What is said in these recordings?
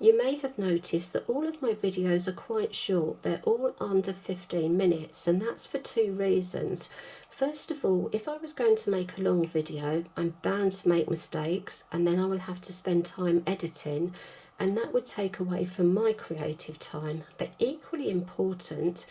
You may have noticed that all of my videos are quite short. They're all under 15 minutes, and that's for two reasons. First of all, if I was going to make a long video, I'm bound to make mistakes, and then I will have to spend time editing, and that would take away from my creative time. But equally important,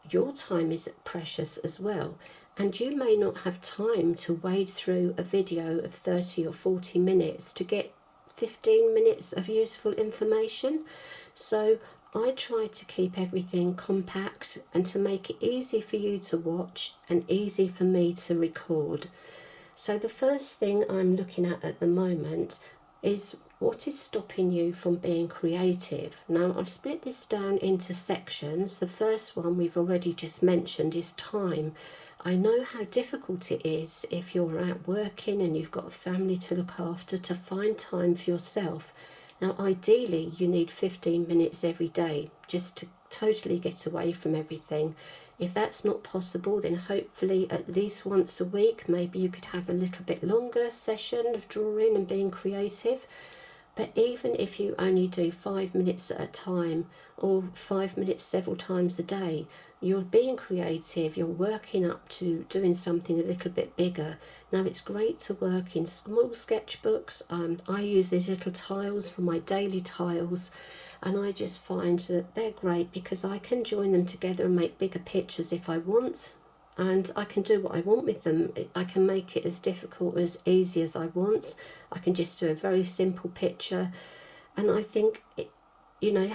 your time is precious as well, and you may not have time to wade through a video of 30 or 40 minutes to get 15 minutes of useful information. So I try to keep everything compact and to make it easy for you to watch and easy for me to record. So the first thing I'm looking at the moment is what is stopping you from being creative. Now I've split this down into sections. The first one we've already just mentioned is time. I know how difficult it is if you're out working and you've got a family to look after to find time for yourself. Now ideally you need 15 minutes every day just to totally get away from everything. If that's not possible, then hopefully at least once a week, maybe you could have a little bit longer session of drawing and being creative. But even if you only do 5 minutes at a time, or 5 minutes several times a day, you're being creative, you're working up to doing something a little bit bigger. Now it's great to work in small sketchbooks. I use these little tiles for my daily tiles, and I just find that they're great because I can join them together and make bigger pictures if I want, and I can do what I want with them. I can make it as difficult or as easy as I want. I can just do a very simple picture, and I think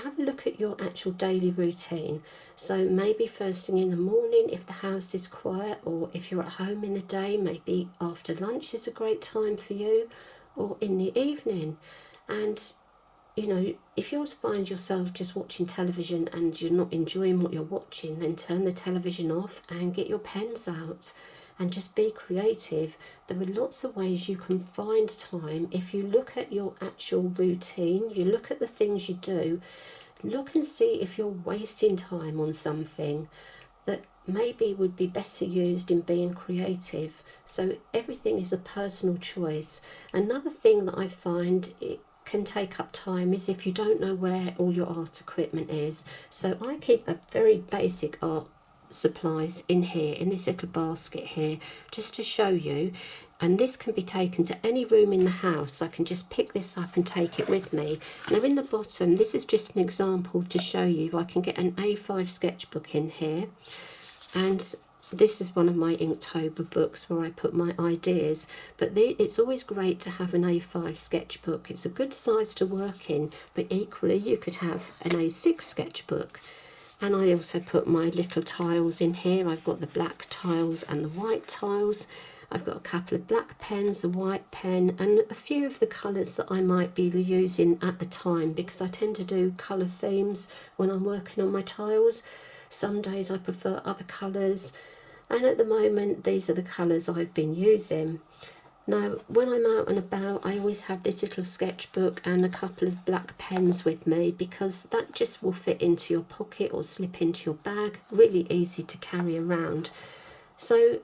have a look at your actual daily routine. So maybe first thing in the morning if the house is quiet, or if you're at home in the day, maybe after lunch is a great time for you, or in the evening. And if you find yourself just watching television and you're not enjoying what you're watching, then turn the television off and get your pens out and just be creative. There are lots of ways you can find time. If you look at your actual routine, you look at the things you do, look and see if you're wasting time on something that maybe would be better used in being creative. So everything is a personal choice. Another thing that I find it can take up time is if you don't know where all your art equipment is. So I keep a very basic art supplies in here, in this little basket here, just to show you. And this can be taken to any room in the house. I can just pick this up and take it with me. Now in the bottom, this is just an example to show you. I can get an A5 sketchbook in here, and this is one of my Inktober books where I put my ideas, but it's always great to have an A5 sketchbook. It's a good size to work in, but equally you could have an A6 sketchbook. And I also put my little tiles in here. I've got the black tiles and the white tiles. I've got a couple of black pens, a white pen, and a few of the colours that I might be using at the time, because I tend to do colour themes when I'm working on my tiles. Some days I prefer other colours, and at the moment these are the colours I've been using. Now when I'm out and about, I always have this little sketchbook and a couple of black pens with me, because that just will fit into your pocket or slip into your bag, really easy to carry around. So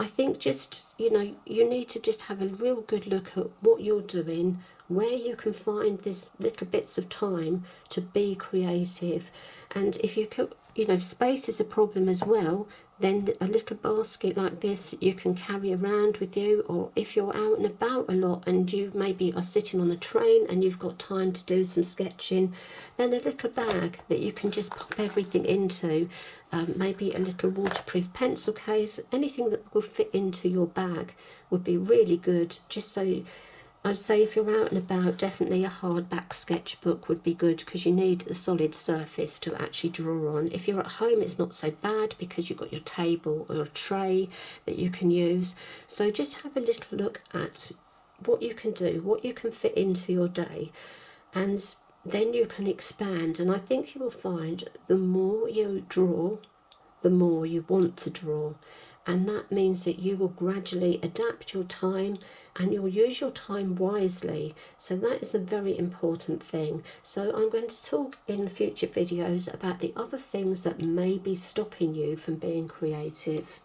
I think just, you need to just have a real good look at what you're doing, where you can find these little bits of time to be creative. And if you can, if space is a problem as well, then a little basket like this you can carry around with you. Or if you're out and about a lot and you maybe are sitting on a train and you've got time to do some sketching, then a little bag that you can just pop everything into, maybe a little waterproof pencil case, anything that will fit into your bag would be really good. Just so I'd say if you're out and about, definitely a hardback sketchbook would be good, because you need a solid surface to actually draw on. If you're at home, it's not so bad because you've got your table or a tray that you can use. So just have a little look at what you can do, what you can fit into your day, and then you can expand. And I think you will find the more you draw, the more you want to draw. And that means that you will gradually adapt your time, and you'll use your time wisely. So that is a very important thing. So I'm going to talk in future videos about the other things that may be stopping you from being creative.